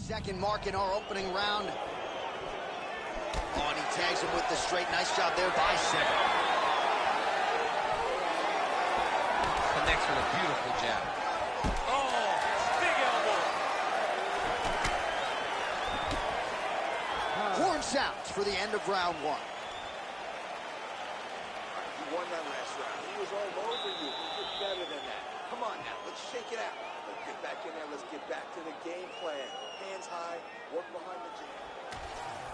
Second mark in our opening round. Oh, and he tags him with the straight. Nice job there by Severn. Connects with a beautiful jab. Oh, big elbow. Horn sounds for the end of round one. You won that last round. He was all over you. You did better than that. Come on now, let's shake it out. Let's get back in there. Let's get back to the game plan. Hands high, work behind the jab.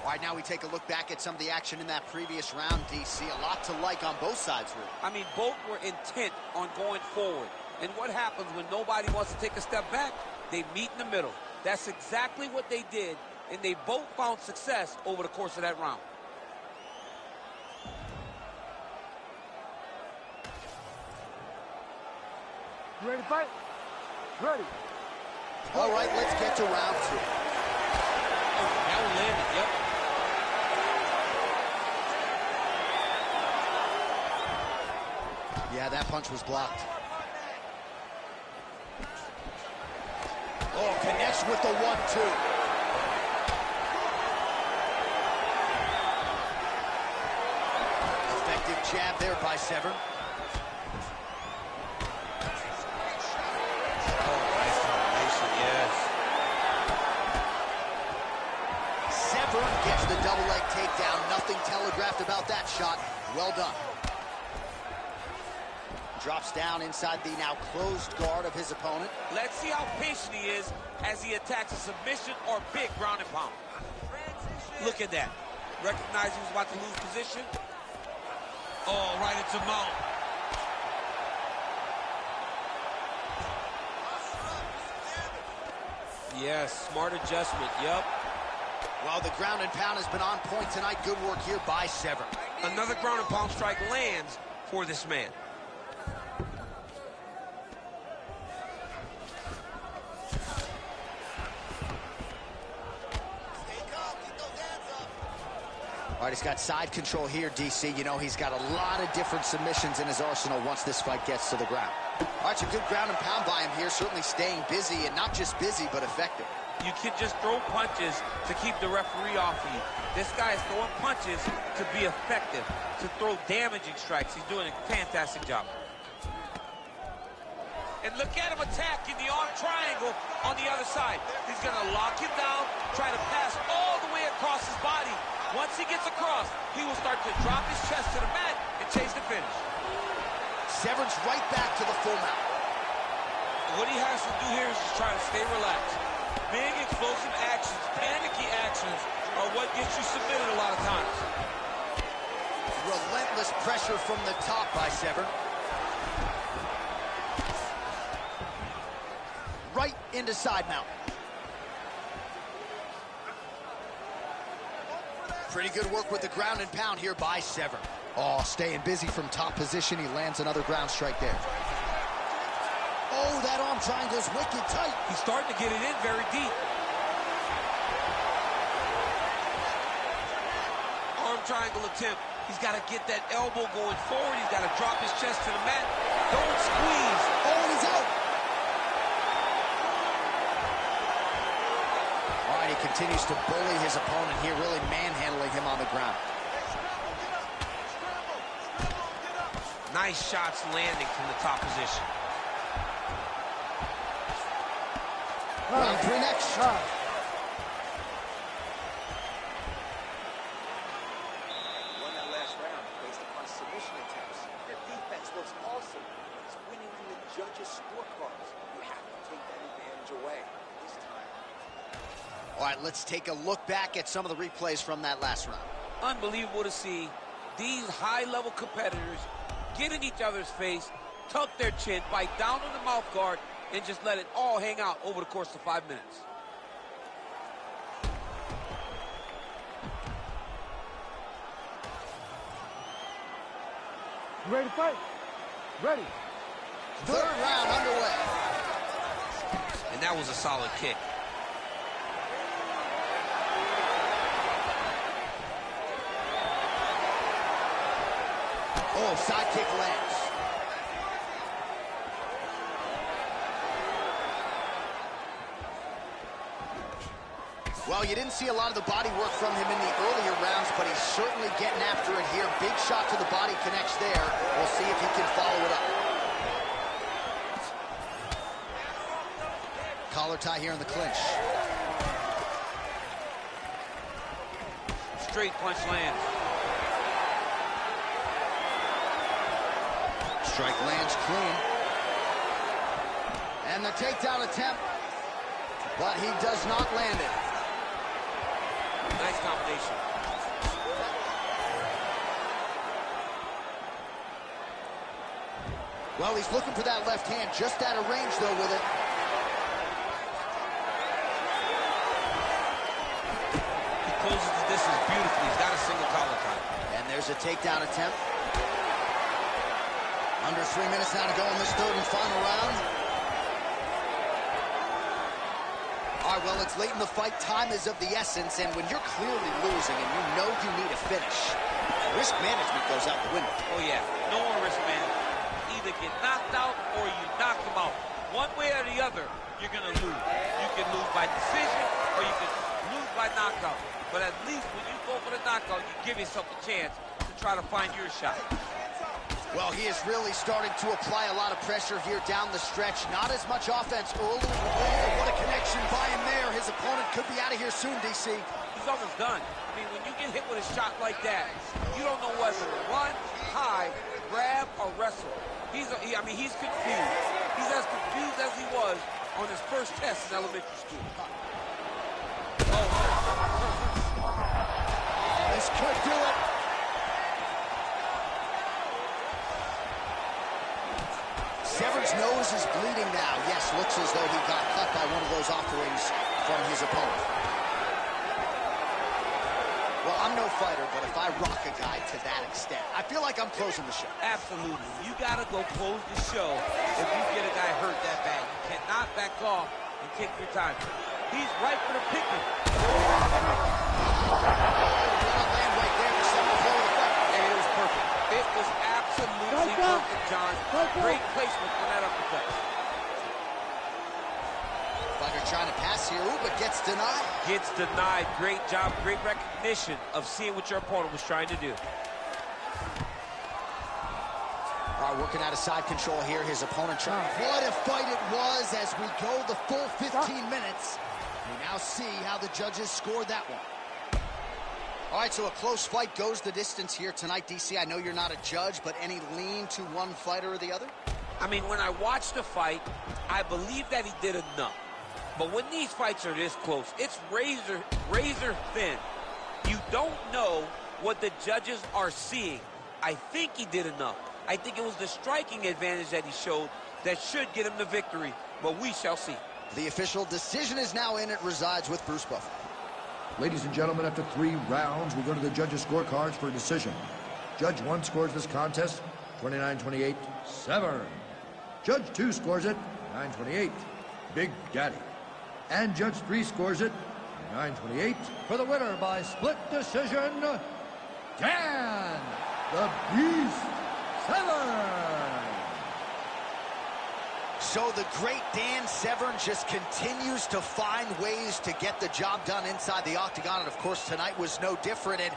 All right, now we take a look back at some of the action in that previous round, DC. A lot to like on both sides, really. I mean, both were intent on going forward. And what happens when nobody wants to take a step back? They meet in the middle. That's exactly what they did, and they both found success over the course of that round. You ready to fight? Ready. All right, let's get to round two. Oh, that one landed, yep. Yeah, that punch was blocked. Oh, connects with the 1-2. Effective jab there by Severn. Oh, nice combination, yes. Severn gets the double leg takedown. Nothing telegraphed about that shot. Well done. Drops down inside the now closed guard of his opponent. Let's see how patient he is as he attacks a submission or big ground and pound. Look at that. Recognize he was about to lose position. Oh, right into mount. Yes, smart adjustment, yep. Well, the ground and pound has been on point tonight. Good work here by Severn. Another ground and pound strike lands for this man. All right, he's got side control here, DC. You know, he's got a lot of different submissions in his arsenal once this fight gets to the ground. All right, so good ground and pound by him here, certainly staying busy, and not just busy, but effective. You can just throw punches to keep the referee off of you. This guy is throwing punches to be effective, to throw damaging strikes. He's doing a fantastic job. And look at him attacking the arm triangle on the other side. He's going to lock him down, try to pass all the way across his body. Once he gets across, he will start to drop his chest to the mat and chase the finish. Severn's right back to the full mount. What he has to do here is just try to stay relaxed. Big, explosive actions, panicky actions are what gets you submitted a lot of times. Relentless pressure from the top by Severn. Right into side mount. Pretty good work with the ground and pound here by Severn. Oh, staying busy from top position. He lands another ground strike there. Oh, that arm triangle's wicked tight. He's starting to get it in very deep. Arm triangle attempt. He's got to get that elbow going forward. He's got to drop his chest to the mat. Don't squeeze. Oh, and he's out. All right, he continues to bully his opponent here, really manhandling him on the ground. Nice shots landing from the top position. Round three next. Won that last round based upon submission attempts. Their defense looks awesome. It's winning on the judges' scorecards. You have to take that advantage away this time. All right, let's take a look back at some of the replays from that last round. Unbelievable to see these high-level competitors get in each other's face, tuck their chin, bite down on the mouth guard, and just let it all hang out over the course of 5 minutes. You ready to fight? Ready. Third round underway. And that was a solid kick. Oh, side kick lands. Well, you didn't see a lot of the body work from him in the earlier rounds, but he's certainly getting after it here. Big shot to the body connects there. We'll see if he can follow it up. Collar tie here in the clinch. Straight punch lands. Strike lands clean. And the takedown attempt, but he does not land it. Nice combination. Well, he's looking for that left hand, just out of range, though, with it. He closes the distance beautifully. He's got a single collar tie. And there's a takedown attempt. Under 3 minutes now to go in this third and final round. All right, well, it's late in the fight. Time is of the essence, and when you're clearly losing and you know you need a finish, risk management goes out the window. Oh, yeah. No more risk management. Either get knocked out or you knock him out. One way or the other, you're going to lose. You can lose by decision or you can lose by knockout. But at least when you go for the knockout, you give yourself a chance to try to find your shot. Well, he is really starting to apply a lot of pressure here down the stretch. Not as much offense early. Oh, what a connection by him there. His opponent could be out of here soon, DC. He's almost done. I mean, when you get hit with a shot like that, you don't know whether to run, hide, grab, or wrestle. He's confused. He's as confused as he was on his first test in elementary school. Oh. This could do it. Severn's nose is bleeding now. Yes, looks as though he got cut by one of those offerings from his opponent. Well, I'm no fighter, but if I rock a guy to that extent, I feel like I'm closing the show. Absolutely. You got to go close the show if you get a guy hurt that bad. You cannot back off and take your time. He's right for the picking. And it was perfect. It was absolutely perfect, John. Great placement for that uppercut. Fighter trying to pass here, ooh, but gets denied. Gets denied. Great job, great recognition of seeing what your opponent was trying to do. All right, working out of side control here. His opponent trying. What a fight it was as we go the full 15 minutes. We now see how the judges scored that one. All right, so a close fight goes the distance here tonight, DC. I know you're not a judge, but any lean to one fighter or the other? I mean, when I watched the fight, I believe that he did enough. But when these fights are this close, it's razor thin. You don't know what the judges are seeing. I think he did enough. I think it was the striking advantage that he showed that should get him the victory, but we shall see. The official decision is now in. It resides with Bruce Buffer. Ladies and gentlemen, after 3 rounds, we go to the judges' scorecards for a decision. Judge 1 scores this contest 29-28, Severn. Judge 2 scores it 9-28, Big Daddy. And Judge 3 scores it 9-28 for the winner by split decision, Dan the Beast Severn. So the great Dan Severn just continues to find ways to get the job done inside the octagon, and of course tonight was no different. And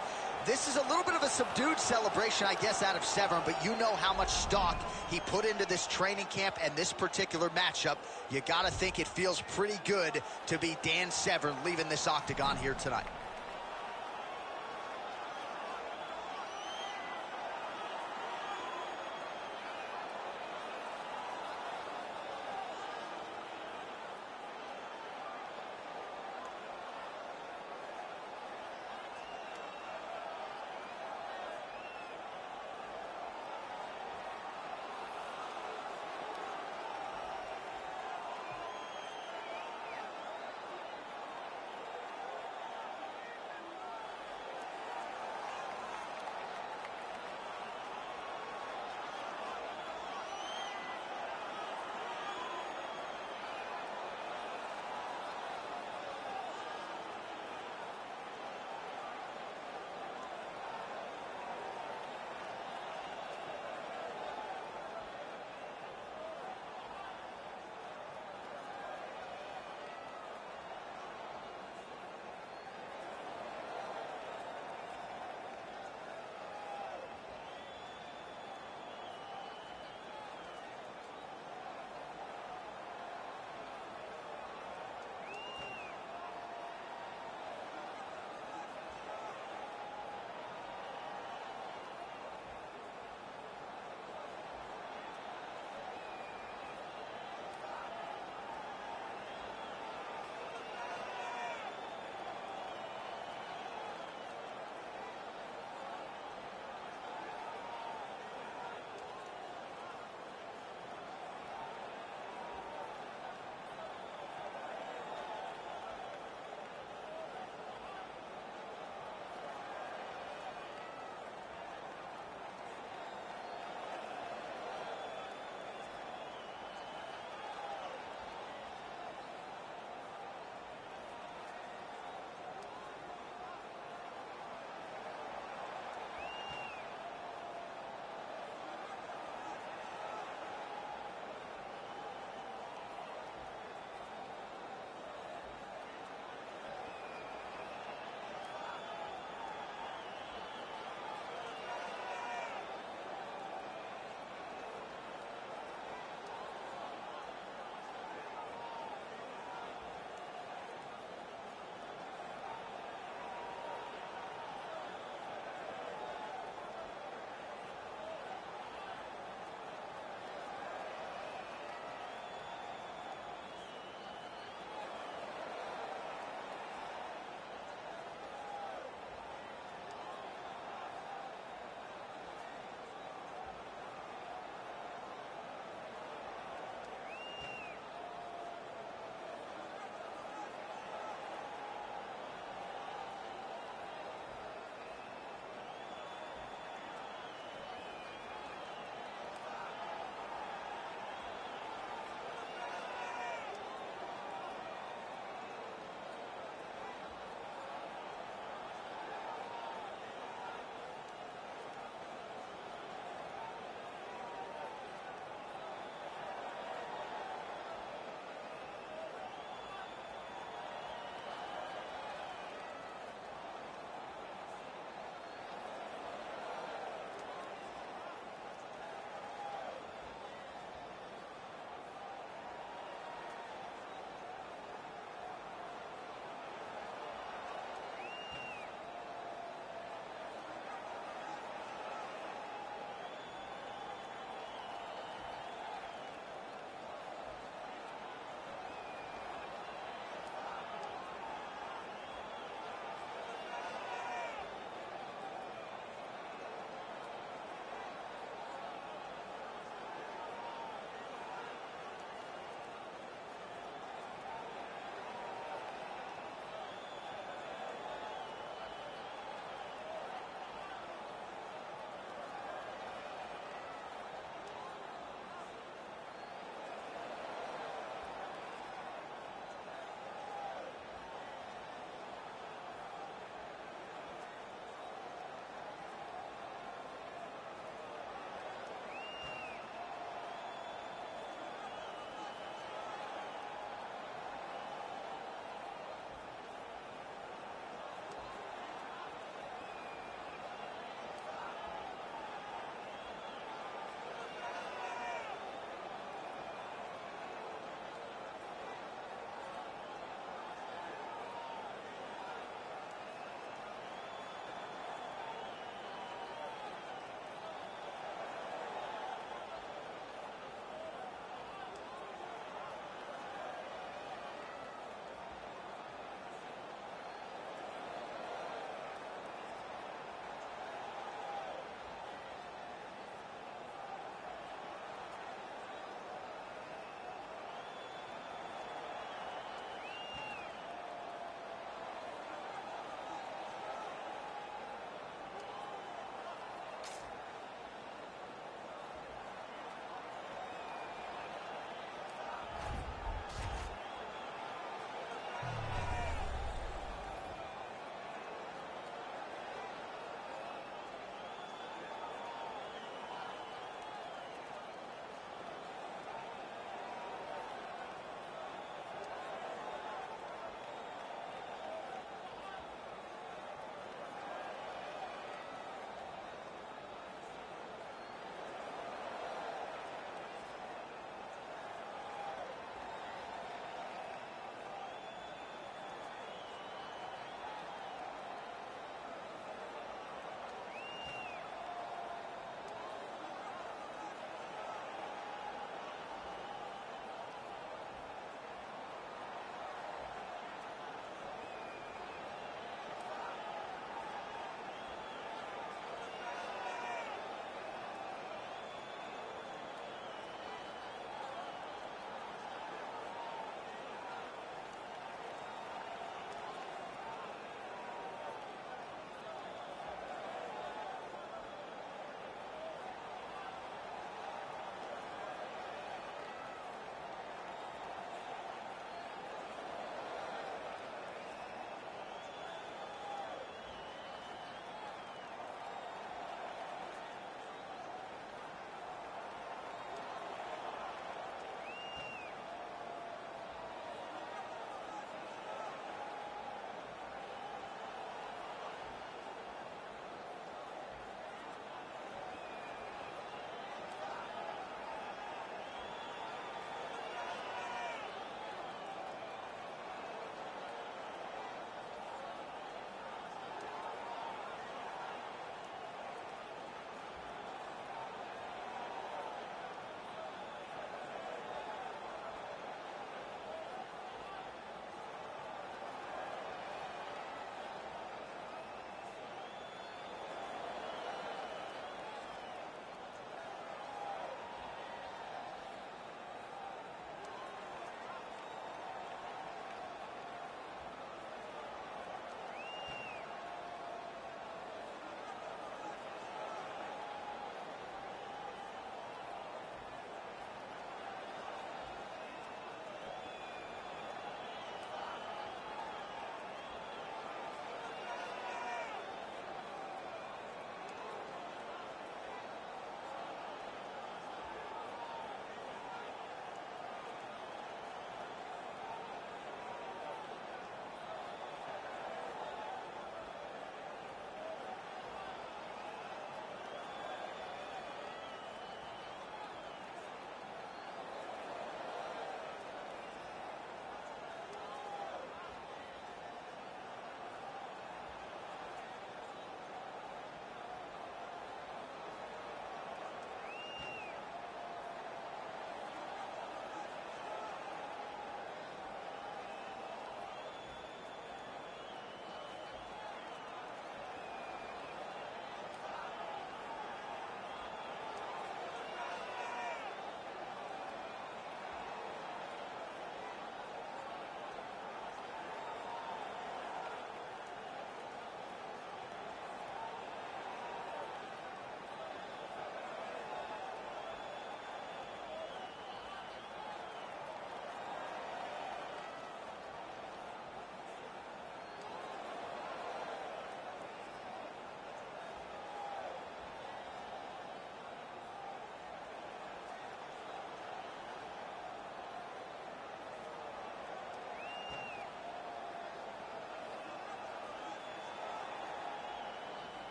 this is a little bit of a subdued celebration, I guess, out of Severn, but you know how much stock he put into this training camp and this particular matchup. You gotta think it feels pretty good to be Dan Severn leaving this octagon here tonight.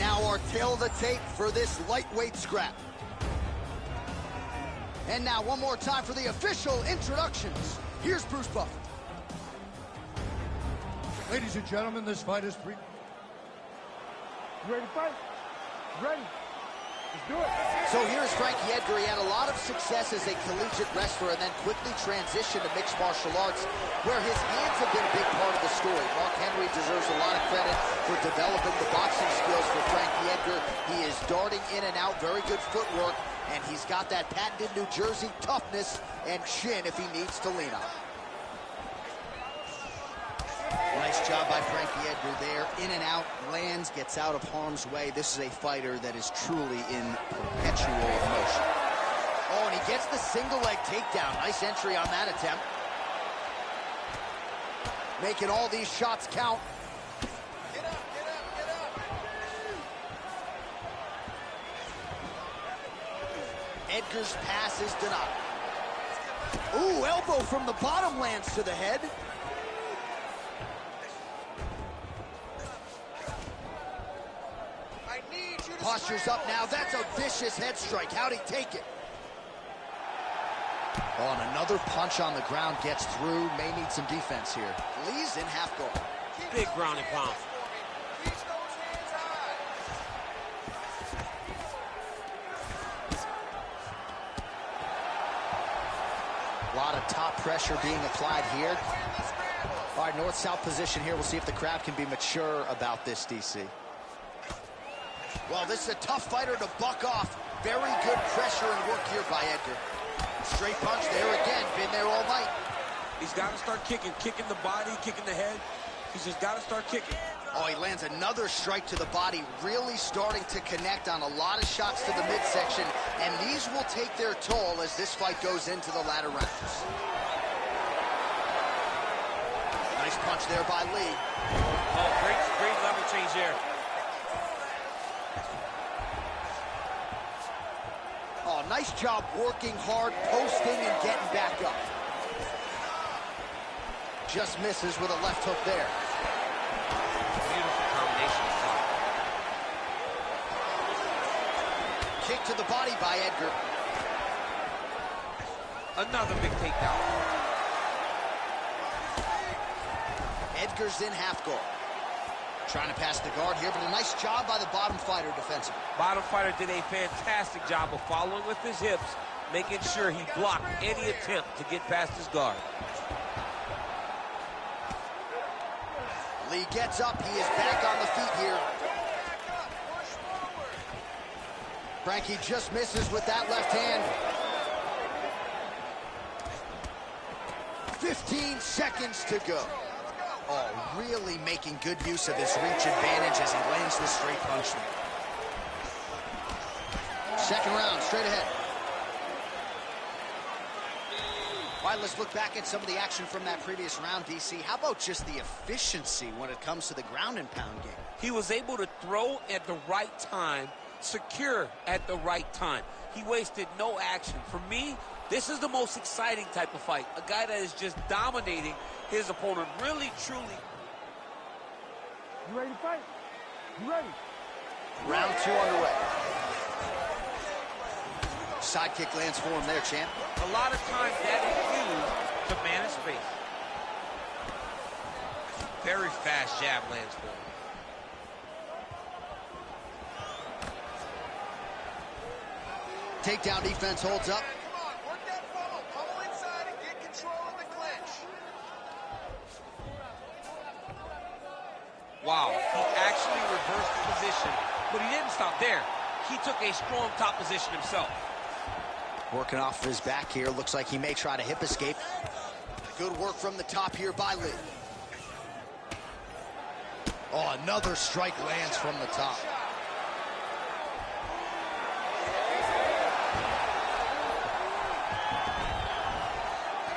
now our tail of the tape for this lightweight scrap. And now one more time for the official introductions. Here's Bruce Buffer. Ladies and gentlemen, this fight is three. You ready to fight? Ready. Let's do it. So here's Frankie Edgar. He had a lot of success as a collegiate wrestler and then quickly transitioned to mixed martial arts, where his hands have been a big part of the story. Mark Henry deserves a lot of credit for developing the boxing skills for Frankie Edgar. He is darting in and out, very good footwork, and he's got that patented New Jersey toughness and chin if he needs to lean on. Nice job by Frankie Edgar there. In and out, lands, gets out of harm's way. This is a fighter that is truly in perpetual motion. Oh, and he gets the single leg takedown. Nice entry on that attempt. Making all these shots count. Get up, get up, get up. Edgar's pass is denied. Ooh, elbow from the bottom lands to the head. Posture's up now. That's a vicious head strike. How'd he take it? Oh, and another punch on the ground gets through. May need some defense here. Lee's in half guard. Big ground and pound. Reach those hands high. A lot of top pressure being applied here. All right, north-south position here. We'll see if the crowd can be mature about this, DC. Well, this is a tough fighter to buck off. Very good pressure and work here by Edgar. Straight punch there again. Been there all night. He's got to start kicking the body, kicking the head. He's just got to start kicking. Oh, he lands another strike to the body, really starting to connect on a lot of shots to the midsection, and these will take their toll as this fight goes into the latter rounds. Nice punch there by Lee. Oh, great level change there. Oh, nice job working hard, posting, and getting back up. Just misses with a left hook there. Beautiful combination of Kick to the body by Edgar. another big takedown. Edgar's in half guard. Trying to pass the guard here, but a nice job by the bottom fighter defensively. Bottom fighter did a fantastic job of following with his hips, making sure he blocked any attempt to get past his guard. Lee gets up. He is back on the feet here. Frankie just misses with that left hand. 15 seconds to go. Oh, really making good use of his reach advantage as he lands the straight punch there. Second round, straight ahead. All right, let's look back at some of the action from that previous round, DC. How about just the efficiency when it comes to the ground and pound game? He was able to throw at the right time, secure at the right time. He wasted no action. For me, this is the most exciting type of fight. A guy that is just dominating his opponent, really, truly. You ready to fight? You ready? Round 2 underway. Side kick lands for him there, champ. A lot of times that is used to manage space. Very fast jab lands for him. Takedown defense holds up. Come on, work that follow. Pummel inside and get control of the clinch. Wow, he actually reversed the position, but he didn't stop there. He took a strong top position himself. Working off of his back here. Looks like he may try to hip escape. Good work from the top here by Lee. Oh, another strike lands from the top.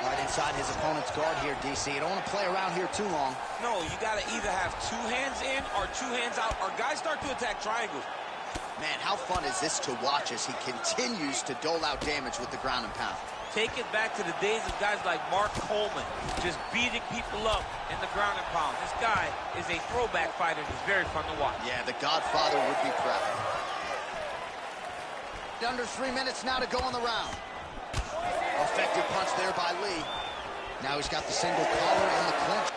Right inside his opponent's guard here, DC. You don't want to play around here too long. No, you got to either have 2 hands in or 2 hands out, or guys start to attack triangles. Man, how fun is this to watch as he continues to dole out damage with the ground and pound? Take it back to the days of guys like Mark Coleman, just beating people up in the ground and pound. This guy is a throwback fighter. He's very fun to watch. Yeah, the Godfather would be proud. Under 3 minutes now to go in the round. Effective punch there by Lee. Now he's got the single collar and the clinch.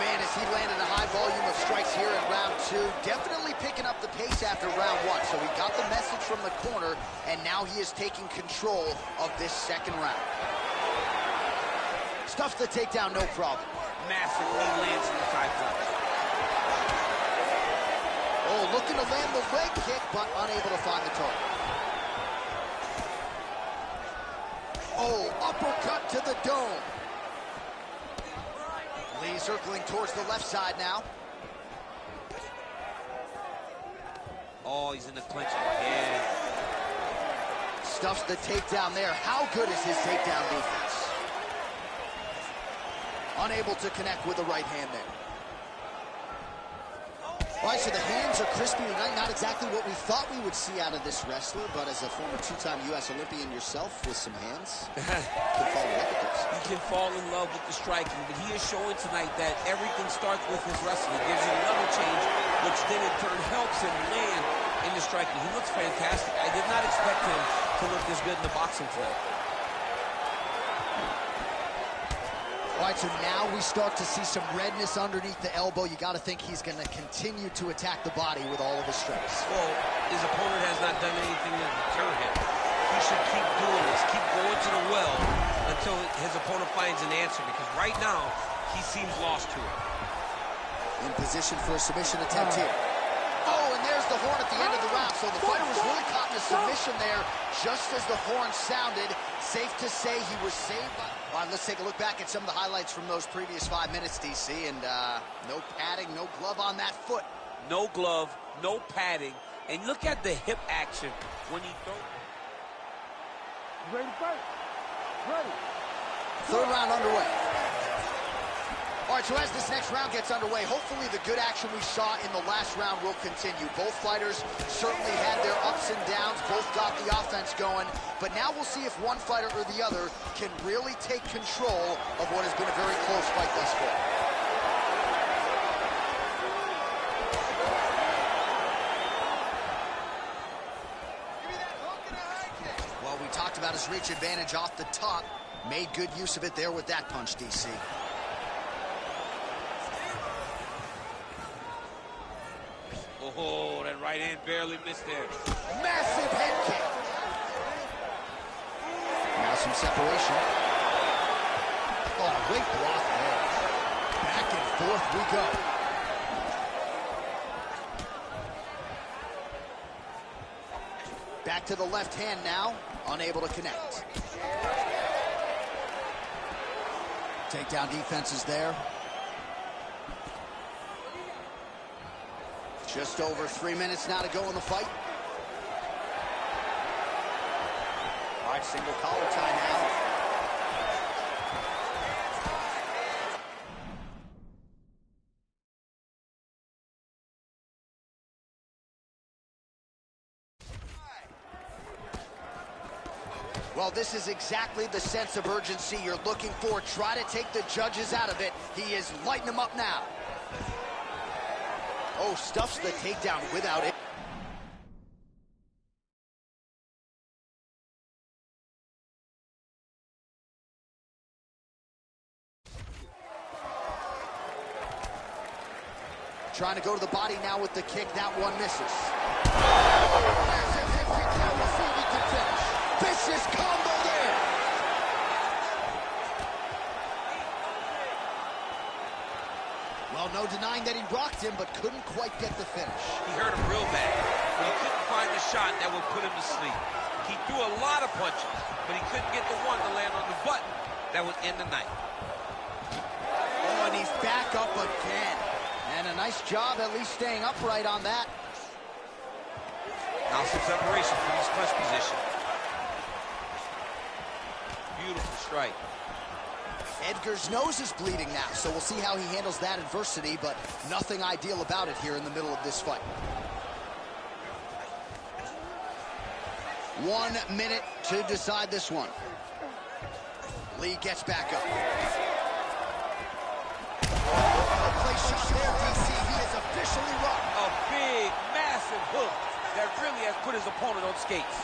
Man, as he landed a high volume of strikes here in round 2, definitely picking up the pace after round 1. So he got the message from the corner, and now he is taking control of this second round. Stuffs the takedown, no problem. Massive knee lands in the side punch. Oh, looking to land the leg kick, but unable to find the target. Oh, uppercut to the dome. Lee circling towards the left side now. Oh, he's in the clinch again. Stuffs the takedown there. How good is his takedown defense? Unable to connect with the right hand there. All right, so the hands are crispy tonight. Not exactly what we thought we would see out of this wrestler, but as a former two-time U.S. Olympian yourself with some hands, you can fall in love with this. He can fall in love with the striking, but he is showing tonight that everything starts with his wrestling. It gives him a level change, which then in turn helps him land in the striking. He looks fantastic. I did not expect him to look this good in the boxing tonight. All right, so now we start to see some redness underneath the elbow. You got to think he's going to continue to attack the body with all of his strikes. Well, his opponent has not done anything to deter him. He should keep doing this, keep going to the well until his opponent finds an answer, because right now, he seems lost to it. In position for a submission attempt here. Oh, and there's the horn at the end of the round. So the fighter was really caught in a submission there just as the horn sounded. Safe to say he was saved by... All right, let's take a look back at some of the highlights from those previous 5 minutes, DC. And no padding, no glove on that foot. No glove, no padding. And look at the hip action when he throws. Ready to fight? Ready. Third round underway. All right, so as this next round gets underway, hopefully the good action we saw in the last round will continue. Both fighters certainly had their ups and downs, both got the offense going, but now we'll see if one fighter or the other can really take control of what has been a very close fight thus far. Well, we talked about his reach advantage off the top. Made good use of it there with that punch, DC. Oh, that right hand barely missed there. Massive head kick. Now some separation. Oh, great block there. Back and forth we go. Back to the left hand now. Unable to connect. Takedown defense is there. Just over 3 minutes now to go in the fight. All right, single collar tie now. Well, this is exactly the sense of urgency you're looking for. Try to take the judges out of it. He is lighting them up now. Oh, stuffs the takedown without it. Trying to go to the body now with the kick. That one misses. Massive hip kick now. We'll see if he can finish. Vicious combo there. Well, no denying that he rocked him, but couldn't quite get the finish. He hurt him real bad, but he couldn't find the shot that would put him to sleep. He threw a lot of punches, but he couldn't get the one to land on the button that would end the night. Oh, and he's back up again. And a nice job at least staying upright on that. Now some separation from his clinch position. Beautiful strike. Edgar's nose is bleeding now, so we'll see how he handles that adversity, but nothing ideal about it here in the middle of this fight. 1 minute to decide this one. Lee gets back up. A place shot there, DC. He is officially rocked. A big, massive hook that really has put his opponent on skates.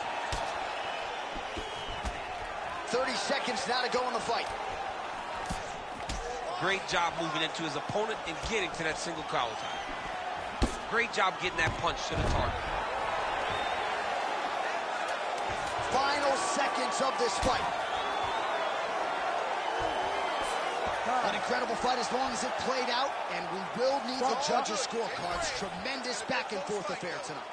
30 seconds now to go in the fight. Great job moving into his opponent and getting to that single collar tie. Great job getting that punch to the target. Final seconds of this fight. An incredible fight as long as it played out, and we will need the judges' scorecards. Tremendous back-and-forth affair tonight.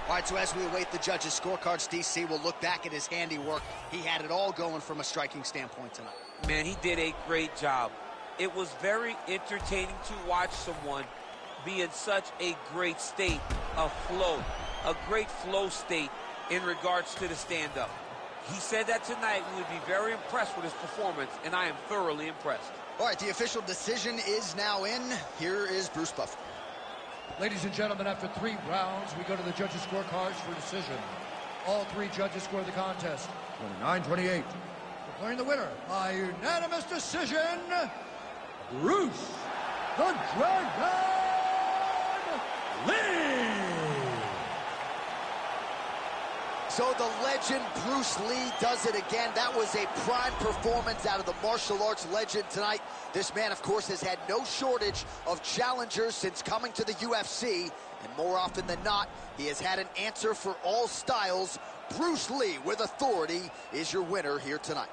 All right, so as we await the judges' scorecards, DC will look back at his handiwork. He had it all going from a striking standpoint tonight. Man, he did a great job. It was very entertaining to watch someone be in such a great state of flow, a great flow state in regards to the stand-up. He said that tonight we would be very impressed with his performance, and I am thoroughly impressed. All right, the official decision is now in. Here is Bruce Buffer. Ladies and gentlemen, after 3 rounds, we go to the judges' scorecards for decision. All 3 judges score the contest 29-28. Declaring the winner by unanimous decision, Bruce the Dragon Lee! So the legend Bruce Lee does it again. That was a prime performance out of the martial arts legend tonight. This man, of course, has had no shortage of challengers since coming to the UFC. And more often than not, he has had an answer for all styles. Bruce Lee, with authority, is your winner here tonight.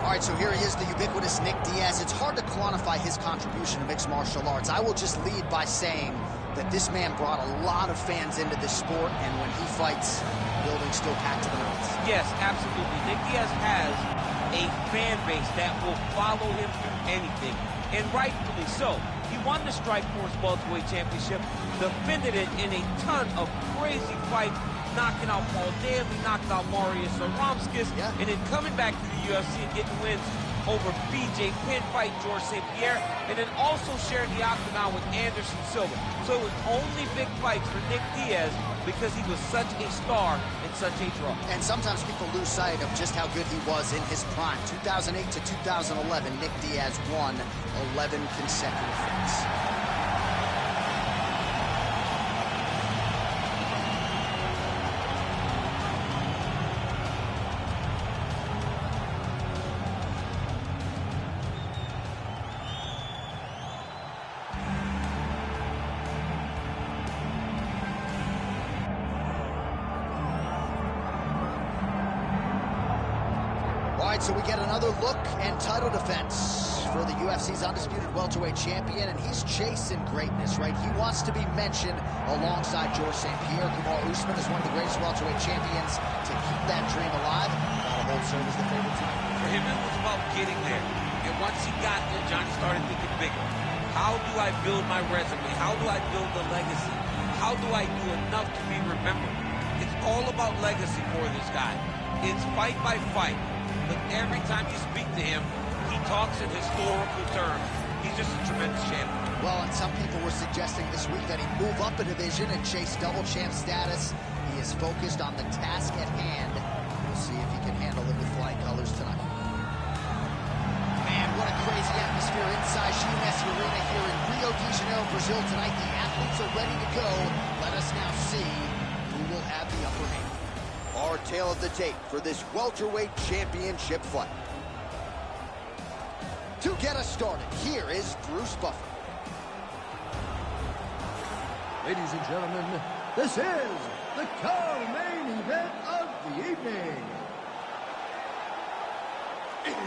All right, so here he is, the ubiquitous Nick Diaz. It's hard to quantify his contribution to mixed martial arts. I will just lead by saying that this man brought a lot of fans into this sport, and when he fights, the building's still packed to the max. Yes, absolutely. Nick Diaz has a fan base that will follow him through anything, and rightfully so. He won the Strikeforce Welterweight Championship, defended it in a ton of crazy fights, knocking out Paul Daly, knocked out Marius Aramskis, and then coming back to the UFC and getting wins over BJ Penn, fight George St. Pierre, and then also sharing the octagon with Anderson Silva. So it was only big fights for Nick Diaz because he was such a star and such a draw. And sometimes people lose sight of just how good he was in his prime. 2008 to 2011, Nick Diaz won 11 consecutive fights. So we get another look and title defense for the UFC's undisputed welterweight champion, and he's chasing greatness, right? He wants to be mentioned alongside George St. Pierre. Kamaru Usman is one of the greatest welterweight champions to keep that dream alive. That'll hold serve as the favorite team. For him, it was about getting there. And once he got there, Johnny started thinking bigger. How do I build my resume? How do I build the legacy? How do I do enough to be remembered? It's all about legacy for this guy. It's fight by fight. But every time you speak to him, he talks in historical terms. He's just a tremendous champion. Well, and some people were suggesting this week that he move up a division and chase double champ status. He is focused on the task at hand. We'll see if he can handle it with flying colors tonight. Man, what a crazy atmosphere inside GMS Arena here in Rio de Janeiro, Brazil tonight. The athletes are ready to go. Let us now see who will have the upper hand. Our tale of the tape for this welterweight championship fight. To get us started, here is Bruce Buffer. Ladies and gentlemen, this is the co-main event of the evening. It's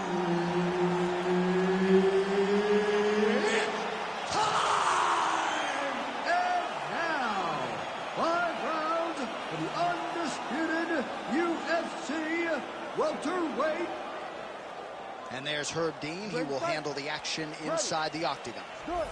time! And now, 5 rounds for the undisputed UFC welterweight. And there's Herb Dean. He will handle the action inside the octagon. Good.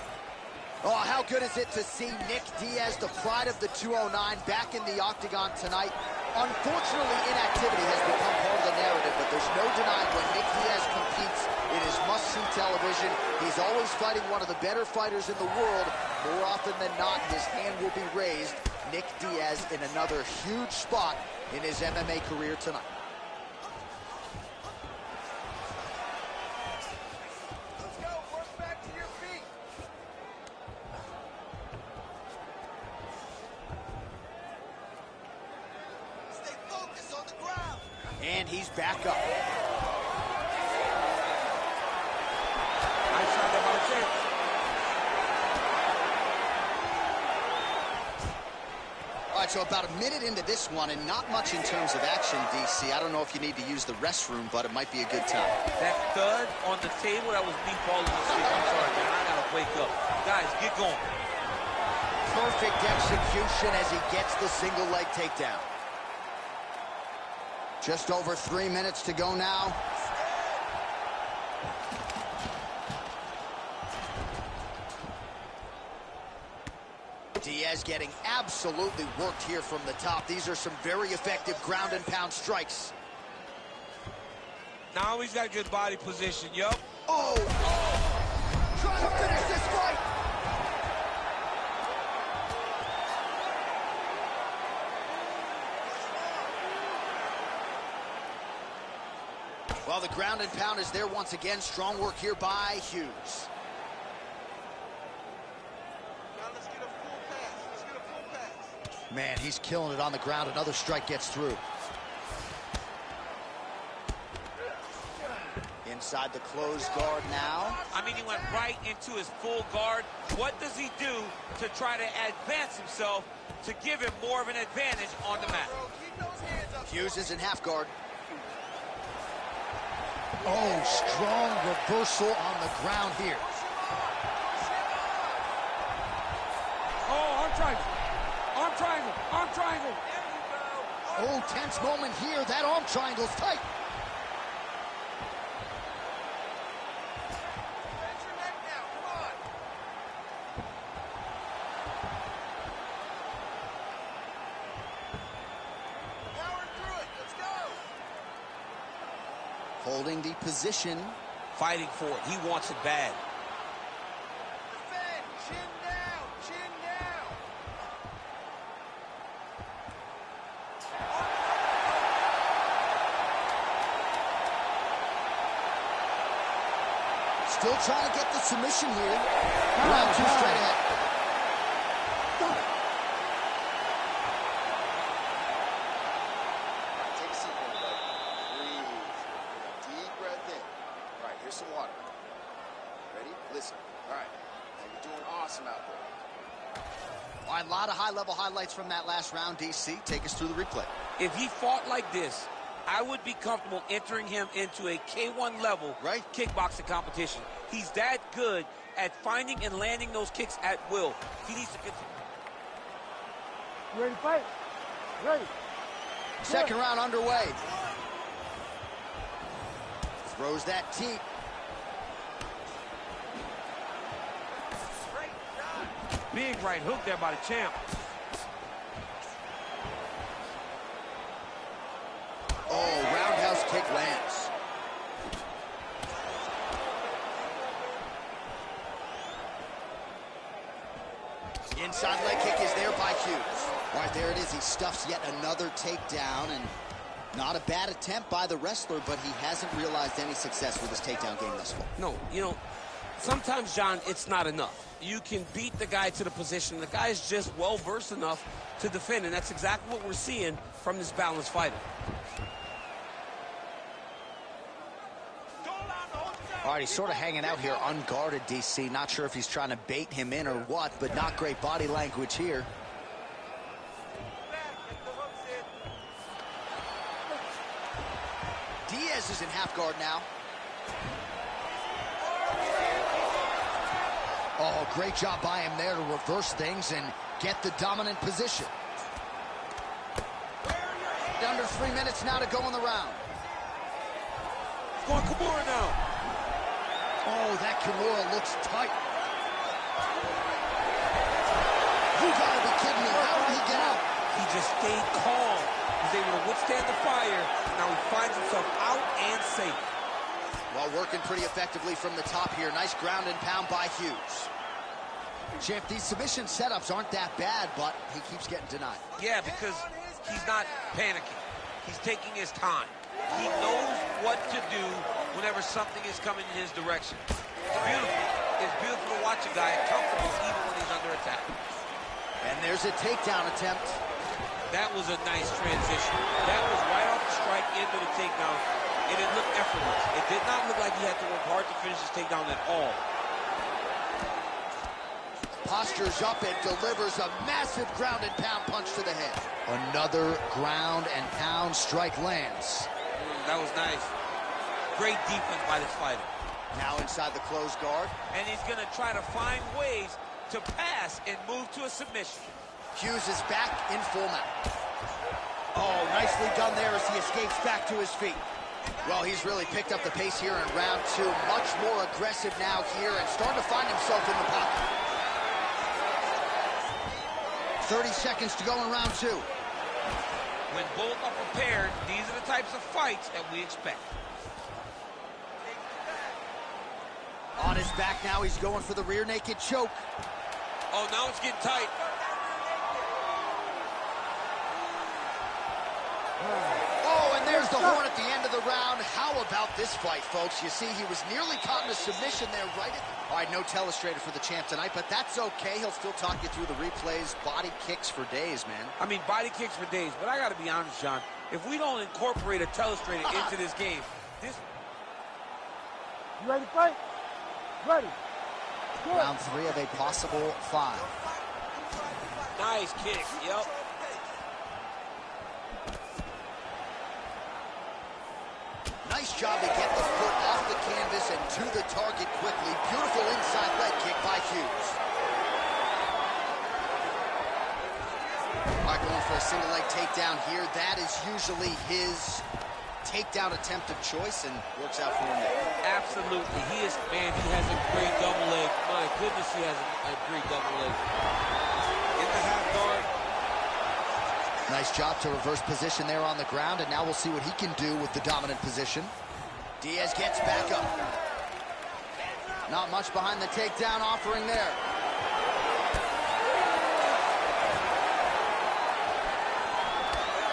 Oh, how good is it to see Nick Diaz, the pride of the 209, back in the octagon tonight. Unfortunately, inactivity has become part of the narrative, but there's no denying when Nick Diaz competes, it is must-see television. He's always fighting one of the better fighters in the world. More often than not, his hand will be raised. Nick Diaz in another huge spot in his MMA career tonight. And he's back up. All right, so about a minute into this one, and not much in terms of action, DC. I don't know if you need to use the restroom, but it might be a good time. That thud on the table, that was me falling asleep. I'm sorry, man. I gotta wake up. Guys, get going. Perfect execution as he gets the single leg takedown. Just over 3 minutes to go now. Diaz getting absolutely worked here from the top. These are some very effective ground and pound strikes. Now he's got a good body position, yup. Oh! Trying to finish this fight! Well, the ground and pound is there once again. Strong work here by Hughes. Now let's get a full pass. Let's get a full pass. Man, he's killing it on the ground. Another strike gets through. Inside the closed guard now. I mean, he went right into his full guard. What does he do to try to advance himself to give him more of an advantage on the mat? Keep those hands up. Hughes is in half guard. Oh, strong reversal on the ground here. Oh, arm triangle. Arm triangle. Arm triangle. Oh, tense moment here. That arm triangle's tight. Bend your neck now. Come on. Power through it. Let's go. Holding the position. Fighting for it. He wants it bad. Defend. Chin down. Chin down. Still trying to get the submission here. Round 2 straight ahead. Take a seat, everybody. Breathe. Deep breath in. All right, here's some water. Ready? Listen. All right. Now you're doing awesome out there. All right, a lot of high-level highlights from that last round, DC. Take us through the replay. If he fought like this, I would be comfortable entering him into a K1 level kickboxing competition. He's that good at finding and landing those kicks at will. He needs to continue. You ready to fight? Ready. Second round underway. Throws that teep. Big right hook there by the champ. Oh, roundhouse kick lands. Inside leg kick is there by Hughes. All right, there it is. He stuffs yet another takedown, and Not a bad attempt by the wrestler, but he hasn't realized any success with his takedown game thus far. No, you know, sometimes, John, it's not enough. You can beat the guy to the position. The guy is just well-versed enough to defend, and that's exactly what we're seeing from this balanced fighter. All right, he's sort of hanging out here unguarded, DC. Not sure if he's trying to bait him in or what, but not great body language here. Diaz is in half guard now. Oh, great job by him there to reverse things and get the dominant position. Under 3 minutes now to go in the round. It's going Kimura now. Oh, that Kimura looks tight. You gotta be kidding me. How did he get out? He just stayed calm. He's able to withstand the fire. Now he finds himself out and safe. Well, working pretty effectively from the top here. Nice ground and pound by Hughes. Champ, these submission setups aren't that bad, but he keeps getting denied. Yeah, because he's not panicking. He's taking his time. He knows what to do whenever something is coming in his direction. It's beautiful. It's beautiful to watch a guy comfortable even when he's under attack. And there's a takedown attempt. That was a nice transition. That was right off the strike into the takedown. And it looked effortless. It did not look like he had to work hard to finish his takedown at all. Postures up and delivers a massive ground and pound punch to the head. Another ground and pound strike lands. That was nice. Great defense by this fighter. Now inside the closed guard. And he's going to try to find ways to pass and move to a submission. Hughes is back in full mount. Oh, nicely done there as he escapes back to his feet. Well, he's really picked up the pace here in round 2. Much more aggressive now here and starting to find himself in the pocket. 30 seconds to go in round 2. When both are prepared, these are the types of fights that we expect. On his back now, he's going for the rear naked choke. Oh, now it's getting tight. Oh, and there's the horn at the end of the round. How about this fight, folks? You see, he was nearly caught in a submission there right at the... All right, no telestrator for the champ tonight, but that's okay. He'll still talk you through the replays. Body kicks for days, man. I mean, body kicks for days, but I got to be honest, John. If we don't incorporate a telestrator into this game, this... You ready to fight? Ready. Good. Round 3 of a possible 5. Nice kick, yep. Nice job to get the foot off the canvas and to the target quickly. Beautiful inside leg kick by Hughes. All right, going for a single leg takedown here. That is usually his takedown attempt of choice and works out for him there. Absolutely. He is, man, he has a great double leg. My goodness, he has a great double leg. In the half guard. Nice job to reverse position there on the ground, and now we'll see what he can do with the dominant position. Diaz gets back up. Not much behind the takedown offering there.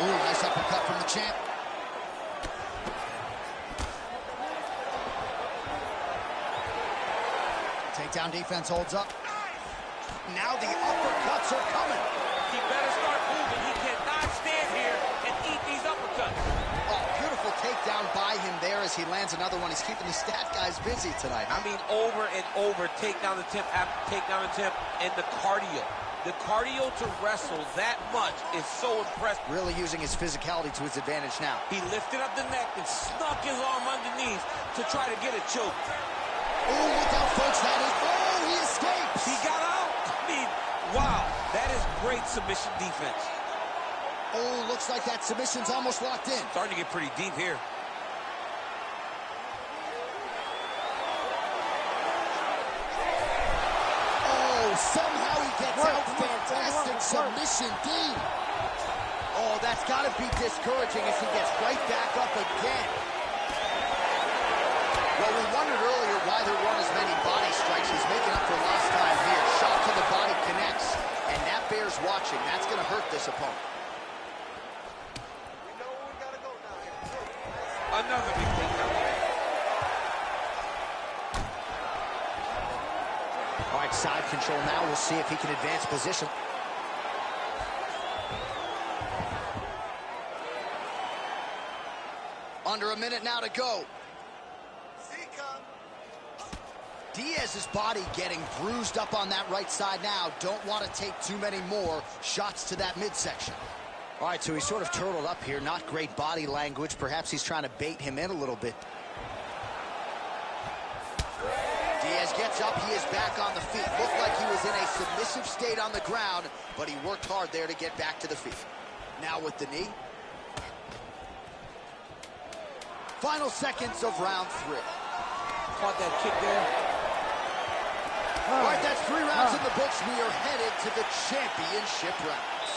Ooh, nice uppercut from the champ. Takedown defense holds up. Now the uppercuts are coming. He better start moving. He cannot stand here and eat these uppercuts. Oh, beautiful takedown by him there as he lands another one. He's keeping the stat guys busy tonight. I mean, over and over, takedown attempt after takedown attempt, and the cardio. The cardio to wrestle that much is so impressive. Really using his physicality to his advantage now. He lifted up the neck and snuck his arm underneath to try to get a choke. Oh, look out, folks. That is... Oh, he escapes. He got out. I mean, wow. That is great submission defense. Oh, looks like that submission's almost locked in. Starting to get pretty deep here. Oh, somehow he gets out. Fantastic submission, D. Oh, that's got to be discouraging as he gets right back up again. Well, we wondered earlier why there weren't as many body strikes. He's making up for lost time here. Shot to the body connects, and that bears watching. That's going to hurt this opponent. Another big takedown. All right, side control now. We'll see if he can advance position. Under a minute now to go. Diaz's body getting bruised up on that right side now. Don't want to take too many more shots to that midsection. All right, so he's sort of turtled up here. Not great body language. Perhaps he's trying to bait him in a little bit. Diaz gets up. He is back on the feet. Looked like he was in a submissive state on the ground, but he worked hard there to get back to the feet. Now with the knee. Final seconds of round 3. Caught that kick there. All right, that's 3 rounds in the books. We are headed to the championship rounds.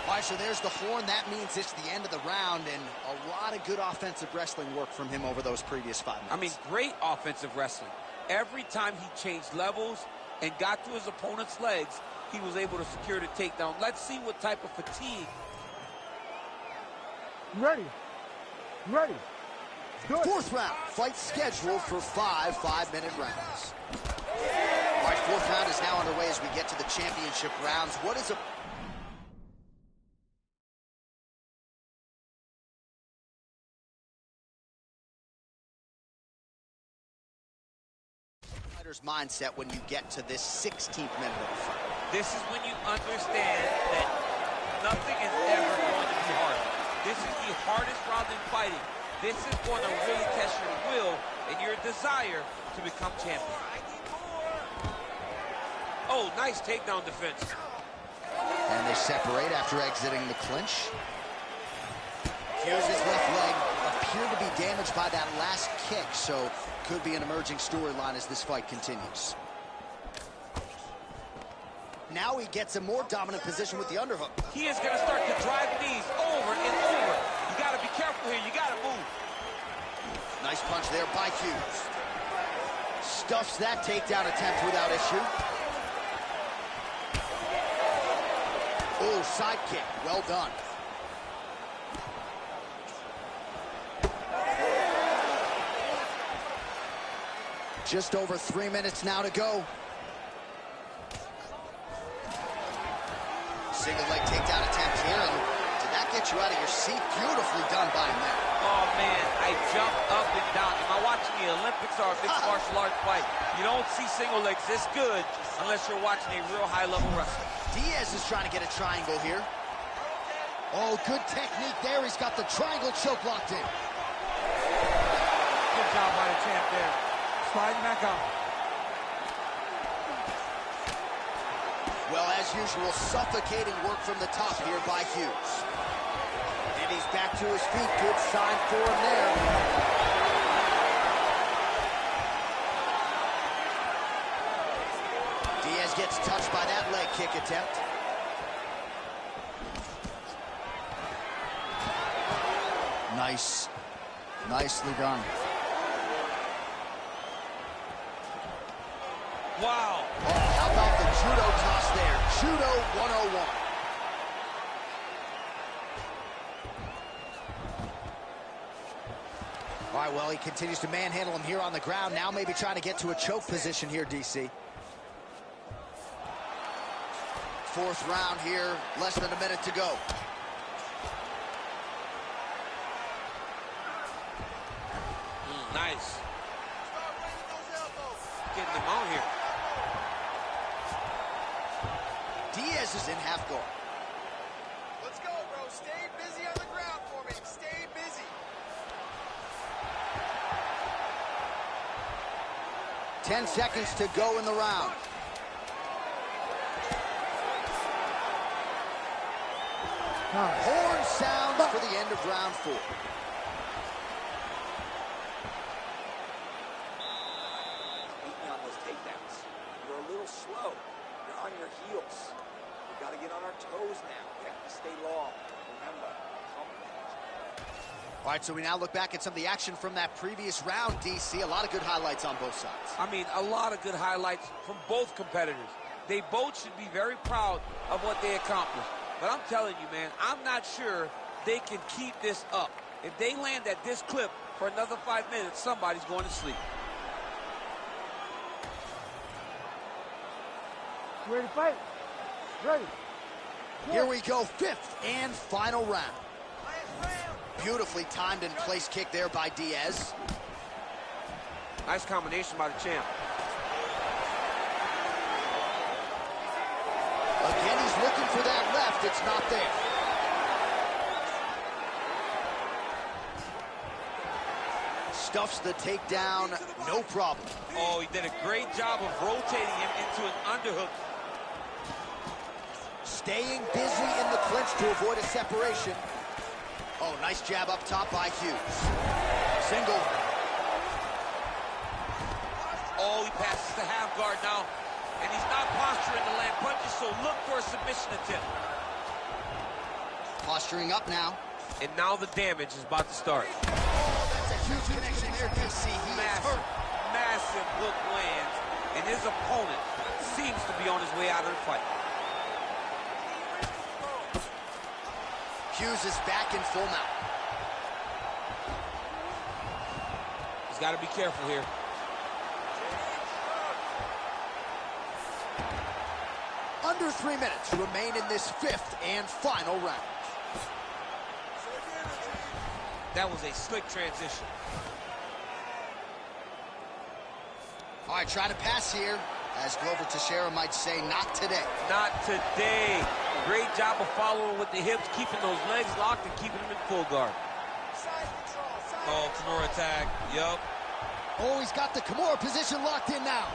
All right, so there's the horn. That means it's the end of the round, and a lot of good offensive wrestling work from him over those previous 5 minutes. I mean, great offensive wrestling. Every time he changed levels and got to his opponent's legs, he was able to secure the takedown. Let's see what type of fatigue. Ready. Ready. Good. 4th round. Fight scheduled for 5 5-minute rounds. All right, 4th round is now underway as we get to the championship rounds. What is a... fighter's mindset when you get to this 16th minute of the fight? This is when you understand that nothing is ever going to be hard. This is the hardest round in fighting. This is going to really test your will and your desire to become champion. Oh, nice takedown defense. And they separate after exiting the clinch. Hughes' left leg appeared to be damaged by that last kick, so could be an emerging storyline as this fight continues. Now he gets a more dominant position with the underhook. He is going to start to drive knees over and over. You got to be careful here. You got to move. Nice punch there by Hughes. Stuffs that takedown attempt without issue. Oh, side kick. Well done. Just over 3 minutes now to go. Single leg takedown attempt here, and did that get you out of your seat? Beautifully done by him there. Oh, man, I jumped up and down. Am I watching the Olympics or a mixed martial arts fight? You don't see single legs this good unless you're watching a real high-level wrestler. Diaz is trying to get a triangle here. Oh, good technique there. He's got the triangle choke locked in. Good job by the champ there. Sliding back up. Well, as usual, suffocating work from the top here by Hughes. And he's back to his feet. Good sign for him there. Diaz gets touched by that leg kick attempt. Nice. Nicely done. Wow. Oh, how about the judo toss there? Judo 101. All right, well, he continues to manhandle him here on the ground. Now maybe trying to get to a choke position here, DC. 4th round here, less than a minute to go. Nice. Getting him out here. Diaz is in half guard. Let's go, bro. Stay busy on the ground for me. Stay busy. Ten seconds to go in the round. Horn sounds for the end of round 4. Beat me on those takedowns. You're a little slow. You're on your heels. We got to get on our toes now. We have to stay long. Remember, All right, so we now look back at some of the action from that previous round, DC. A lot of good highlights on both sides. I mean, a lot of good highlights from both competitors. They both should be very proud of what they accomplished. But I'm telling you, man, I'm not sure they can keep this up. If they land at this clip for another 5 minutes, somebody's going to sleep. You ready to fight? Ready. Here we go, fifth and final round. Beautifully timed and placed kick there by Diaz. Nice combination by the champ. Again, he's looking for that left. It's not there. Stuffs the takedown, no problem. Oh, he did a great job of rotating him into an underhook. Staying busy in the clinch to avoid a separation. Oh, nice jab up top by Hughes. Single. Oh, he passes the half guard now. And he's not posturing to land punches, so look for a submission attempt. Posturing up now. And now the damage is about to start. That's a huge connection there, DC. He is hurt. Massive hook lands, and his opponent seems to be on his way out of the fight. Hughes is back in full mount. He's got to be careful here. Under 3 minutes remain in this fifth and final round. That was a slick transition. All right, trying to pass here. As Glover Teixeira might say, not today. Not today. Great job of following with the hips, keeping those legs locked and keeping them in full guard. Oh, Kimura tag. Yup. Oh, he's got the Kimura position locked in now.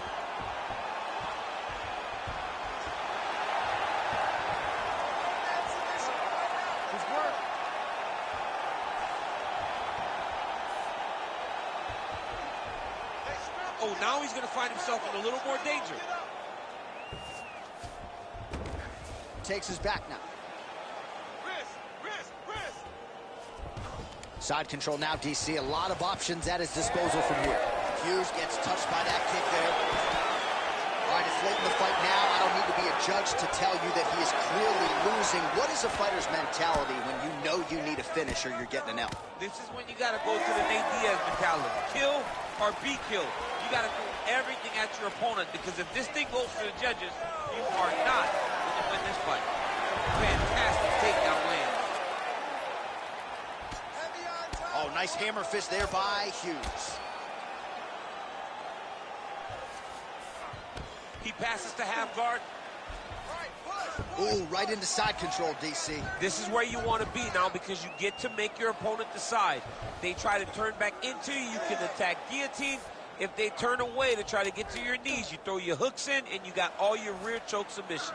Oh, now he's going to find himself in a little more danger. Takes his back now. Side control now, DC. A lot of options at his disposal from here. Hughes gets touched by that kick there. All right, it's late in the fight now. I don't need to be a judge to tell you that he is clearly losing. What is a fighter's mentality when you know you need a finish or you're getting an L? This is when you got to go to the Nate Diaz mentality. Kill or be killed. You got to do everything at your opponent, because if this thing goes to the judges, you are not going to win this fight. Fantastic takedown land. Oh, nice hammer fist there by Hughes. He passes to half guard. Ooh, right into side control, DC. This is where you want to be now, because you get to make your opponent decide. They try to turn back into you, you can attack guillotine. If they turn away to try to get to your knees, you throw your hooks in, and you got all your rear choke submissions.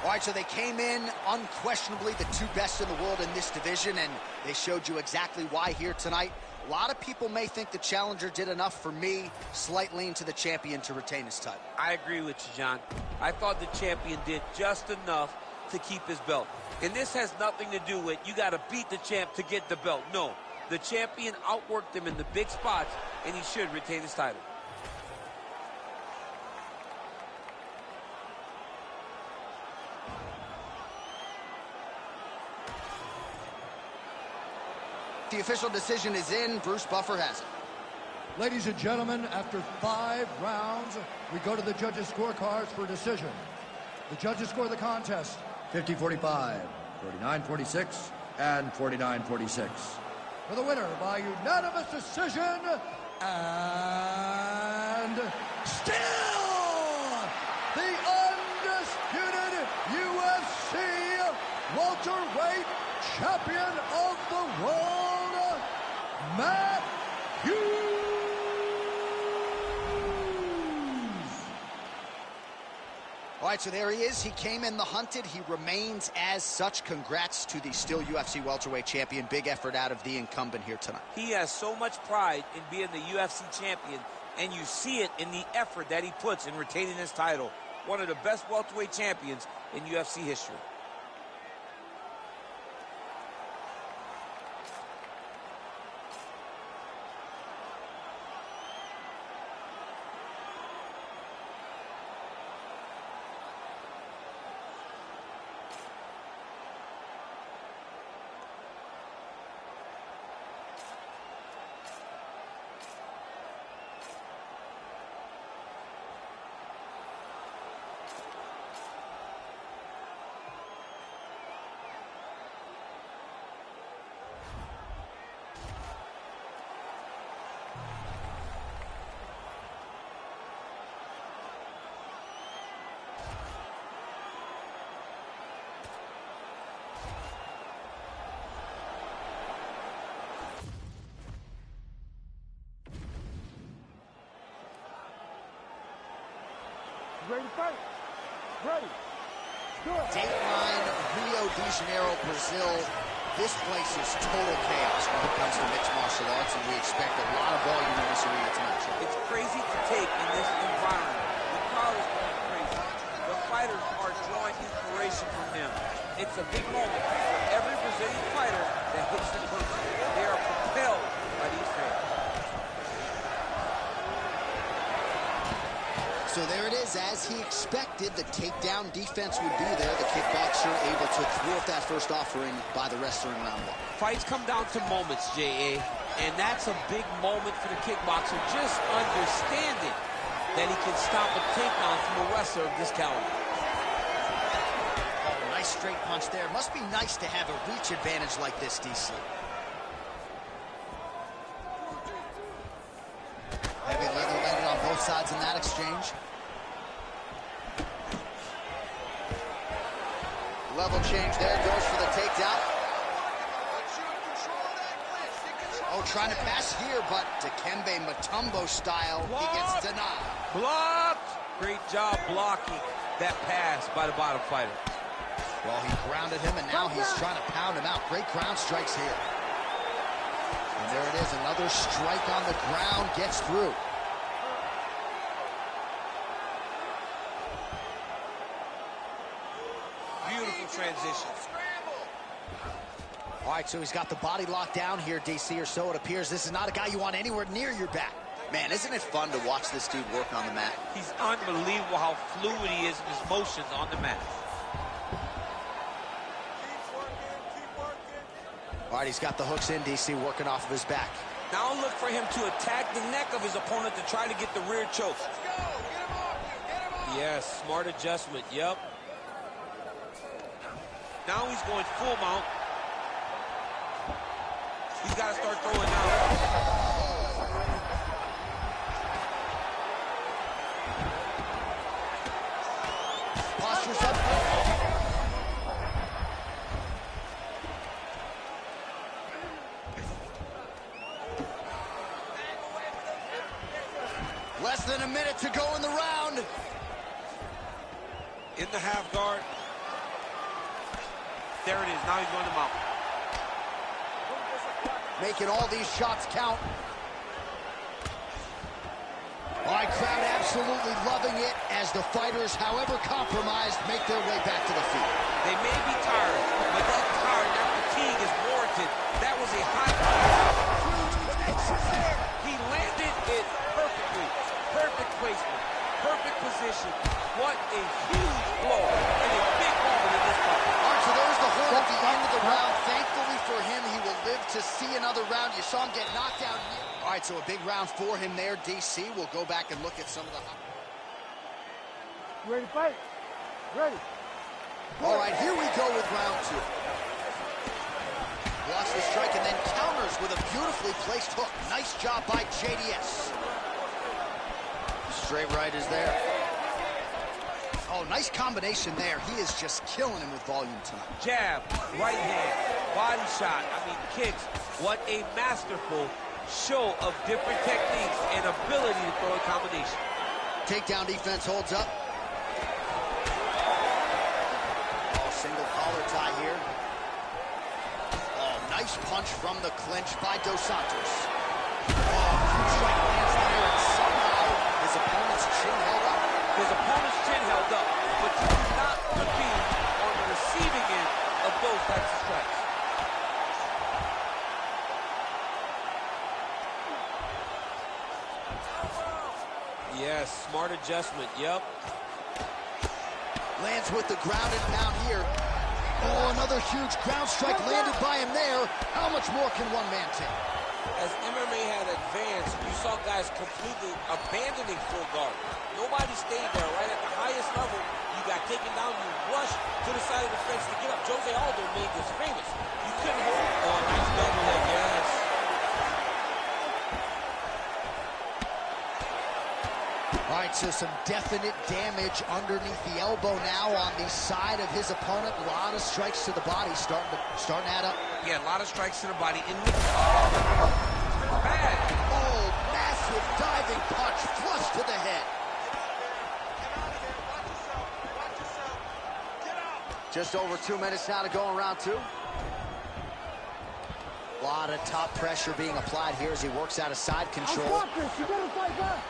All right, so they came in unquestionably the two best in the world in this division, and they showed you exactly why here tonight. A lot of people may think the challenger did enough. For me, slight lean to the champion to retain his title. I agree with you, John. I thought the champion did just enough to keep his belt. And this has nothing to do with you got to beat the champ to get the belt. No, the champion outworked him in the big spots, and he should retain his title. The official decision is in. Bruce Buffer has it. Ladies and gentlemen, after 5 rounds, we go to the judges' scorecards for decision. The judges score the contest 50-45, 49-46, and 49-46. For the winner by unanimous decision, and still the undisputed UFC welterweight champion of the world, Matt Hughes. All right, so there he is. He came in the hunted. He remains as such. Congrats to the still UFC welterweight champion. Big effort out of the incumbent here tonight. He has so much pride in being the UFC champion, and you see it in the effort that he puts in retaining his title. One of the best welterweight champions in UFC history. You ready to fight? Ready. Do it. Dateline, Rio de Janeiro, Brazil. This place is total chaos when it comes to mixed martial arts, and we expect a lot of volume in this arena tonight. It's crazy to take in this environment. The crowd is going crazy. The fighters are drawing inspiration from them. It's a big moment for every Brazilian fighter that hits the curtain. They are propelled by these fans. So there it is, as he expected, the takedown defense would be there. The kickboxer able to thwart that first offering by the wrestler in round one. Fights come down to moments, J.A., and that's a big moment for the kickboxer, just understanding that he can stop a takedown from a wrestler of this caliber. Oh, nice straight punch there. Must be nice to have a reach advantage like this, DC. Heavy leather landed on both sides in that exchange. Level change there, goes for the takedown. Oh, trying to pass here, but Dikembe Mutombo style, he gets denied. Blocked! Great job blocking that pass by the bottom fighter. Well, he grounded him, and now he's trying to pound him out. Great ground strikes here. And there it is, another strike on the ground, gets through. Beautiful transition. All right, so he's got the body locked down here, DC, or so it appears. This is not a guy you want anywhere near your back. Man, isn't it fun to watch this dude work on the mat? He's unbelievable how fluid he is in his motions on the mat. All right, he's got the hooks in, DC, working off of his back. Now look for him to attack the neck of his opponent to try to get the rear choke. Yes, smart adjustment, yep. Now he's going full mount. He's got to start throwing now. Posture's up. Less than a minute to go in the round. In the half guard. There it is. Now he's going to mount. Making all these shots count. All right, crowd absolutely loving it as the fighters, however compromised, make their way back to the feet. They may be tired, but that tired, that fatigue is warranted. That was a high. He landed it perfectly. Perfect placement. Perfect position. What a huge blow and a big moment in this fight. All right, so there's the horn at the end of the round. Thankfully for him, he will live to see another round. You saw him get knocked down here. All right, so a big round for him there, DC. We'll go back and look at some of the... You ready to fight? Ready. All right, here we go with round two. Blocks the strike and then counters with a beautifully placed hook. Nice job by JDS. Straight right is there. Oh, nice combination there. He is just killing him with volume tonight. Jab, right hand, body shot, kicks. What a masterful show of different techniques and ability to throw a combination. Takedown defense holds up. Oh, single collar tie here. Oh, nice punch from the clinch by Dos Santos. Oh, huge strike lands there, and somehow his opponent's chin held up. His opponent's chin held up, but you do not want to be on the receiving end of those types of strikes. Yes, smart adjustment, yep. Lands with the ground and pound here. Oh, another huge ground strike landed by him there. How much more can one man take? As MMA had advanced, you saw guys completely abandoning full guard. Nobody stayed there, right? At the highest level, you got taken down, you rushed to the side of the fence to get up. Jose Aldo made this famous. You couldn't hold. Oh, nice double leg, yes. All right, so some definite damage underneath the elbow now on the side of his opponent. A lot of strikes to the body starting to add up. Yeah, a lot of strikes to the body. In the bad. Oh, massive diving punch flush to the head. Just over 2 minutes now to go in round two. A lot of top pressure being applied here as he works out of side control. You better fight back.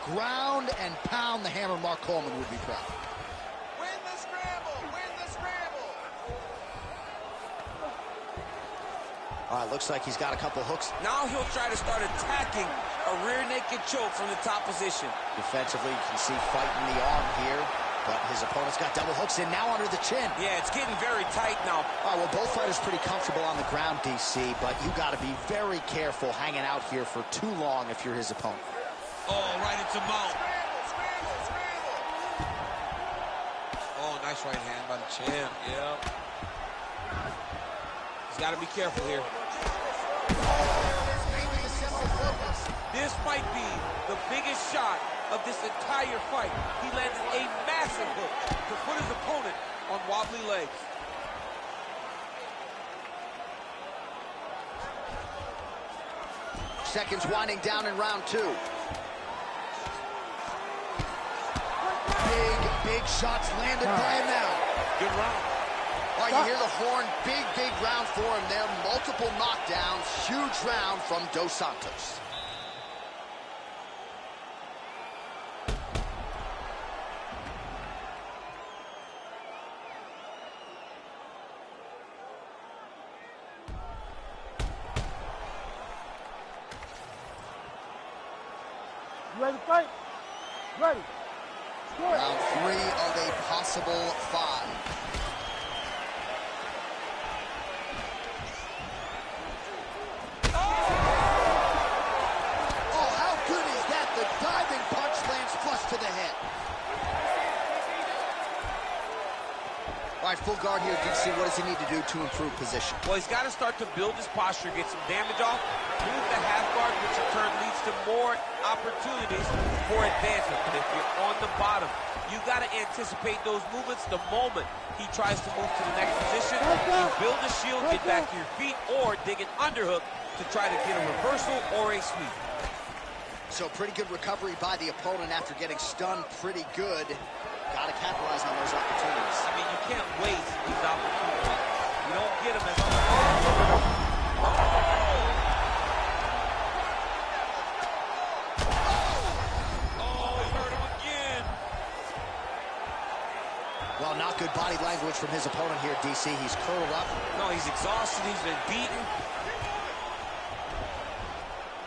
Ground and pound. The Hammer Mark Coleman would be proud. Win the scramble! Win the scramble! All right, looks like he's got a couple hooks. Now he'll try to start attacking a rear naked choke from the top position. Defensively, you can see fighting the arm here, but his opponent's got double hooks in, now under the chin. Yeah, it's getting very tight now. All right, well, both fighters pretty comfortable on the ground, DC, but you got to be very careful hanging out here for too long if you're his opponent. Oh, right into mount. Scramble! Scramble! Scramble! Oh, nice right hand by the chin. Yeah. He's got to be careful here. This might be the biggest shot of this entire fight. He landed a massive hook to put his opponent on wobbly legs. Seconds winding down in round two. Big shots landed by him now. Good round. All right, you hear the horn. Big round for him there. Multiple knockdowns. Huge round from Dos Santos. You ready to fight? Ready. Score. Round three of a possible five. Oh, how good is that? The diving punch lands flush to the head. All right, full guard here, DC. What does he need to do to improve position? Well, he's got to start to build his posture, get some damage off, move the half guard, which in turn leads to more opportunities for advancement. But if you're on the bottom, you got to anticipate those movements the moment he tries to move to the next position. You build a shield, get back to your feet, or dig an underhook to try to get a reversal or a sweep. So pretty good recovery by the opponent after getting stunned pretty good. Got to capitalize on those opportunities. I mean, you can't waste these opportunities. You don't get them as Well, not good body language from his opponent here, DC. He's curled up. No, he's exhausted. He's been beaten.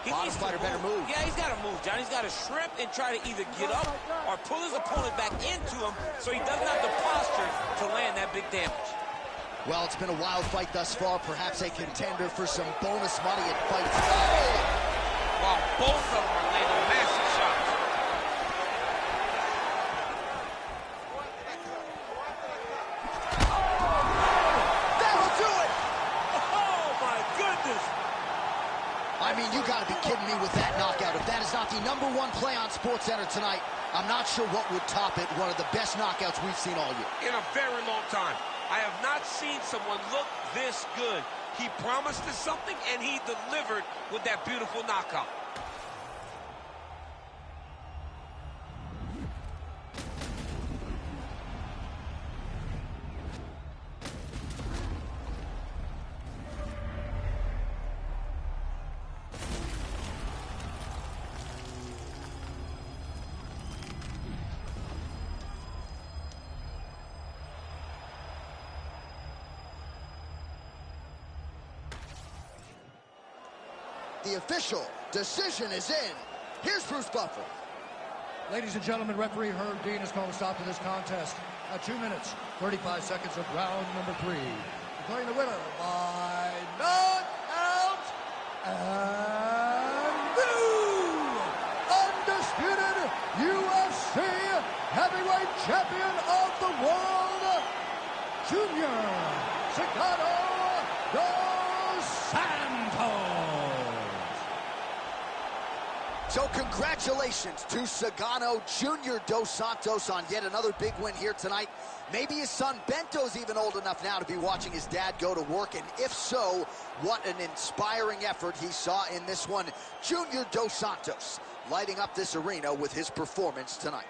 Bottom fighter better move. Yeah, he's got to move, John. He's got to shrimp and try to either get up or pull his opponent back into him so he doesn't have the posture to land that big damage. Well, it's been a wild fight thus far. Perhaps a contender for some bonus money at fights. Oh! Wow, both of them are landing massive shots. That'll do it! Oh, my goodness! I mean, you got to be kidding me with that knockout. If that is not the #1 play on SportsCenter tonight, I'm not sure what would top it. One of the best knockouts we've seen all year. In a very long time. I have not seen someone look this good. He promised us something, and he delivered with that beautiful knockout. The official decision is in. Here's Bruce Buffer. Ladies and gentlemen, referee Herb Dean has called a stop to this contest at 2 minutes, 35 seconds of round number 3. Declaring the winner by knockout and new undisputed UFC heavyweight champion of the world, Junior Cigano Dos Santos. So congratulations to Cigano Junior Dos Santos on yet another big win here tonight. Maybe his son Bento's even old enough now to be watching his dad go to work, and if so, what an inspiring effort he saw in this one. Junior Dos Santos lighting up this arena with his performance tonight.